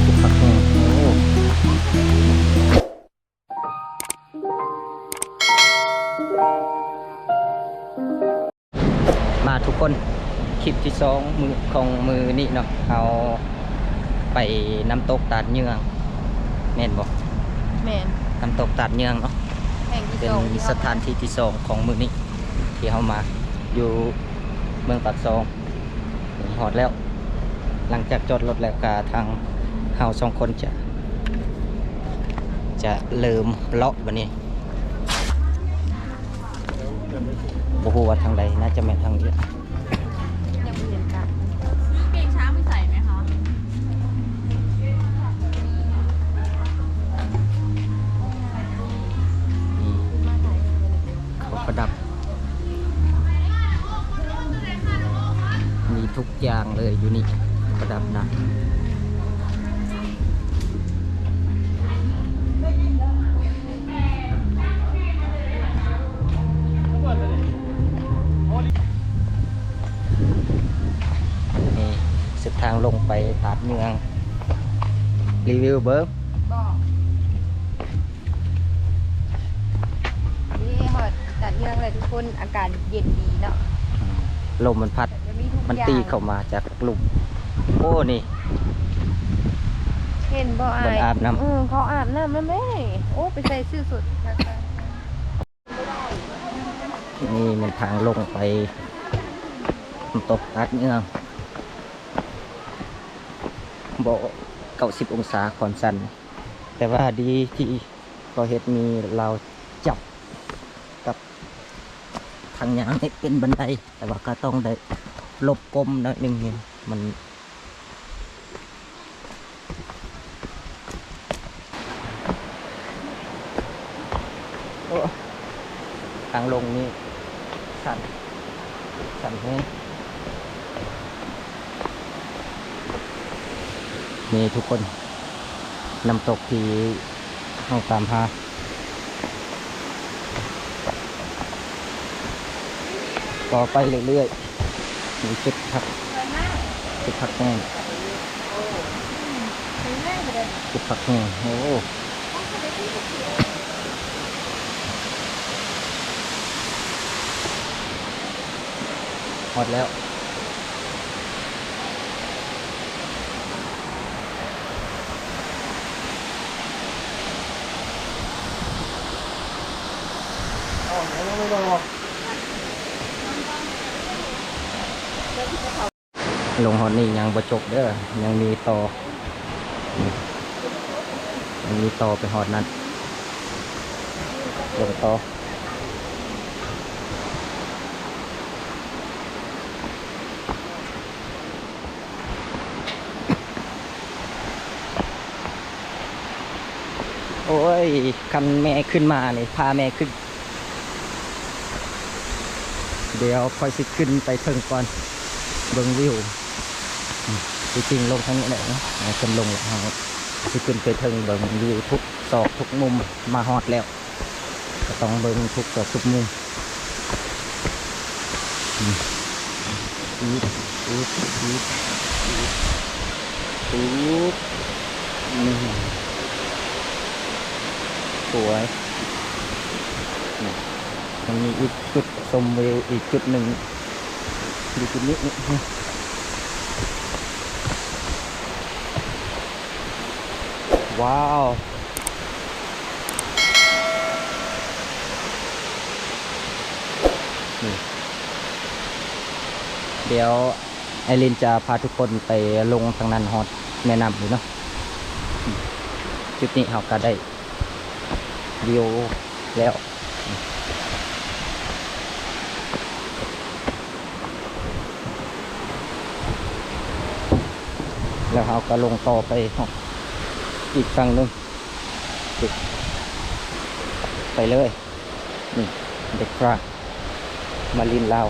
จุดพักแห้งโอ้มาทุกคนคลิปที่สองมือของมือนี่เนาะเอาไปน้ำตกตาดเยืองแม่นบอก แมนน้ำตกตาดเยืองเนาะแห่งที่ เป็น สองที่ สถานที่ที่สองของมือนี้ที่เขามาอยู่เมืองปากซองหอดแล้ว หลังจากจอดรถแล้วก็ทางเฮาสองคนจะเริ่มเลาะวันนี้บ่ฮู้ว่าทางใดน่าจะแม่นทางนี้ ยังไม่เห็นกัน ซื้อเกงช้างไปใส่ไหมคะ นี่เขาประดับ มีทุกอย่างเลยอยู่นี่ประดับนะนี่สุดทางลงไปตาดเมืองรีวิวเบิร์บอกนี่หอดจัดเมืองเลยทุกคนอากาศเย็นดีเนาะ ลมมันพัด จะมีทุก มัน อย่าง ตีเข้ามาจากกลุ่มโอ้นี่ เห็นบ่อาย บนอาบน้ำ เขาอาบน้ำแล้วแม่โอ้ไปใส่ซื้อสุดนะคะ นี่มันทางลงไปน้ำตกตาดเมืองบอก90 องศาความสั่นแต่ว่าดีที่ก็เฮ็ดมีเราจับกับทางยางนี่เป็นบันไดแต่ว่าก็ต้องได้หลบกลมหน่อยหนึงนี่มันโอ้ทางลงนี่สั่นสั่นแห้งนี่ทุกคนน้ำตกที่เราตามหาต่อไปเรื่อยๆมีจุดพักแห้งจุดพักแห้งโอ้หมดแล้วลงหอดนี่ยังบ่จบเด้อยังมีต่อยังมีต่อไปหอดนั้นลงต่อโอ้ยคันแม่ขึ้นมาเลยพาแม่ขึ้นเดี๋ยวค่อยสิขึ้นไปเทิงก่อนเบิ่งวิวจริงๆลงทางนี้แหละเนาะขึ้นลงแล้วสิขึ้นไปเทิงเบิ่งวิวทุกซอกทุกมุมมาฮอดแล้วก็ต้องเบิ่งทุกซอกทุกมุมอุ๊บนี่สวยมันมีอีกจุดชมวิวอีกจุดหนึ่งดูจุดนี้ว้าวนี่เดี๋ยวไอรินจะพาทุกคนไปลงทางนั้นฮอตแนะนำอยู่เนาะจุดนี้เราก็ได้วิวแล้วแล้วเราก็ลงต่อไปอีกฝั่งหนึงไปเลยนี่เด็กฟรากมาลินลาว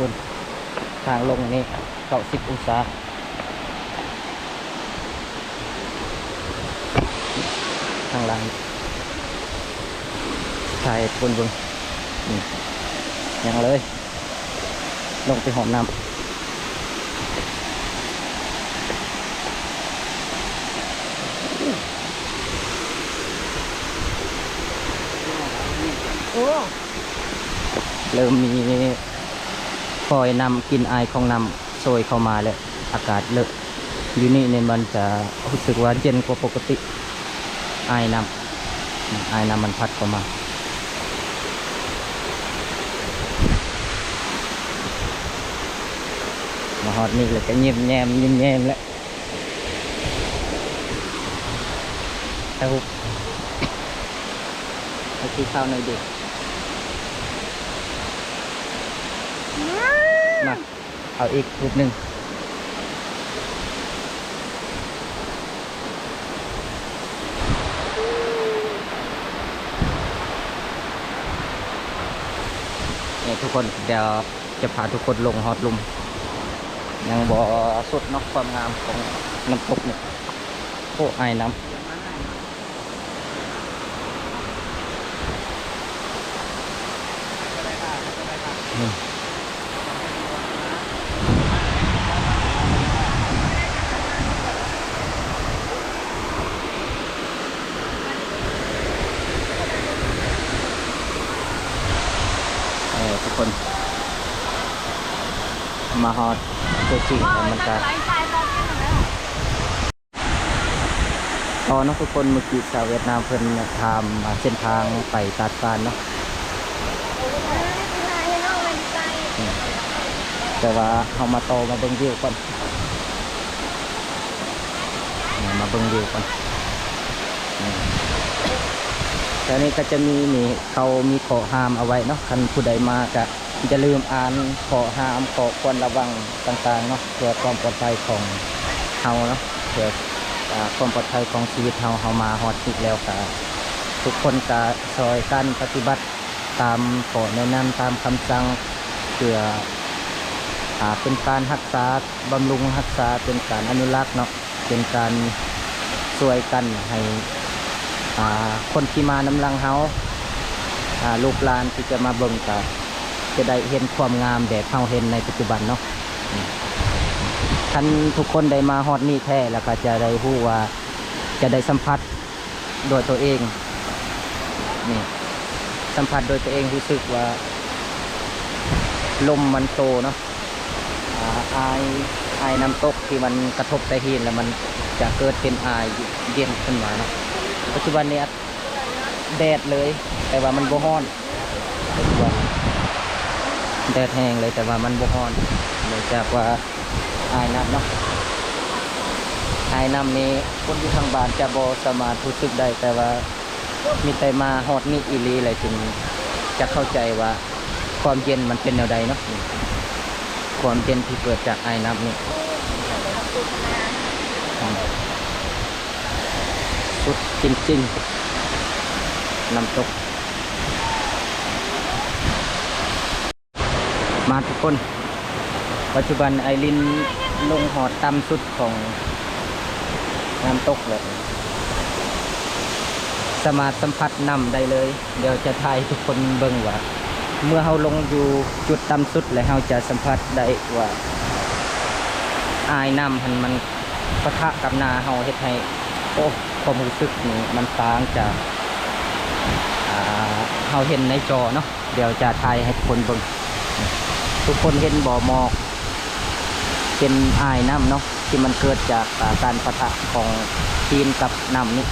คนทางลงนี่90องศาทางหลังถ่ายคนเบิ่งนี่ยังเลย ลงไปหอมน้ำเริ่มมีคอยนำกินไอของน้ำโซยเข้ามาแล้วอากาศเลอะอยู่นี่เนี่ยมันจะรู้สึกว่าเย็นกว่าปกติไอน้ำมันพัดเข้ามาฮอดนี่เลยก็เงียบแยมแล้วแต่หุบไปกินข้าวหน่อยดิมาเอาอีกหุบหนึ่งเนี่ยทุกคนเดี๋ยวจะพาทุกคนลงฮอดลุมยังบ่สุดเนอกความงามของน้ำตกเนี่ยโอ้ไอ้น้ำทุกคนมาฮอดตัวจริงแล้วมันจะตอนนั้นทุกคนเมื่อกี้ชาวเวียดนามเพิ่นทำเส้นทางไปตาดการเนาะแต่ว่าเขามาต่อมาเบิ่งวิวก่อนมาเบิ่งวิวก่อนแต่นี้ก็จะมีนี่เขามีข้อห้ามเอาไว้เนาะคันผู้ใดมาก็จะลืมอ่านข้อห้ามข้อควรระวังต่างๆเนาะเพื่อความปลอดภัยของเฮาเนาะเพื่อความปลอดภัยของชีวิตเฮามาฮอดอีกแล้วก็ทุกคนก็ซอยกันปฏิบัติตามข้อแนะนำตามคำสั่งเพื่อเป็นการรักษาบำรุงรักษาเป็นการอนุรักษ์เนาะเป็นการช่วยกันให้คนที่มานำลังเฮาลูกหลานที่จะมาเบิ่งก็จะได้เห็นความงามแบบเฮาเห็นในปัจจุบันเนาะท่านทุกคนได้มาฮอดนี่แท้แล้วก็จะได้รู้ว่าจะได้สัมผัสโดยตัวเองนี่สัมผัสโดยตัวเองรู้สึกว่าลมมันโตเนาะไอน้ำตกที่มันกระทบใส่หินแล้วมันจะเกิดเป็นไอเย็นขึ้นมาเนาะปัจจุบันนี้แดดเลยแต่ว่ามันบ่ฮ้อนปัจจุบันแดดแห้งเลยแต่ว่ามันบ่ฮ้อนเนื่องจากว่าไอน้ำเนาะไอน้ำนี้คนที่ทางบ้านจะบ่สามารถรู้สึกได้แต่ว่ามีแต่มาฮอดนี่อีหลีเลยจึงจะเข้าใจว่าความเย็นมันเป็นแนวใดเนาะความเย็นที่เกิดจากไอน้ำนี่สุดจริงๆน้ำตกมาทุกคนปัจจุบันไอรินลงหอดต่ำสุดของน้ำตกเลยสามารถสัมผัสน้ำได้เลยเดี๋ยวจะถ่ายทุกคนเบิ่งว่าเมื่อเราลงอยู่จุดต่ำสุดแล้วเราจะสัมผัสได้ว่าอายน้ำมันปะทะกับนาเราเฮ็ดให้โอ้ความรู้สึกนี่มันต่างจากเราเห็นในจอเนาะเดี๋ยวจะถ่ายให้ทุกคนเบิ่งทุกคนเห็นบ่อหมอกเป็นอายน้ำเนาะที่มันเกิดจากการปะทะของหินกับน้ำนี่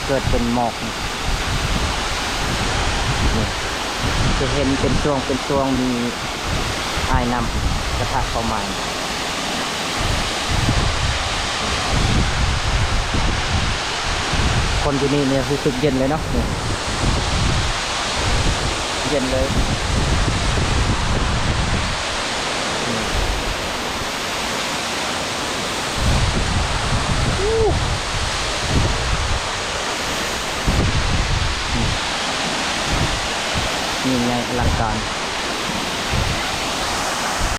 เกิดเป็นหมอกนี่จะเห็นเป็นช่วงมีอายน้ำปะทะเข้ามาคนที่นี่เนี่ยรู้สึกเย็นเลยเนาะเย็นเลยนี่ไงอลังการ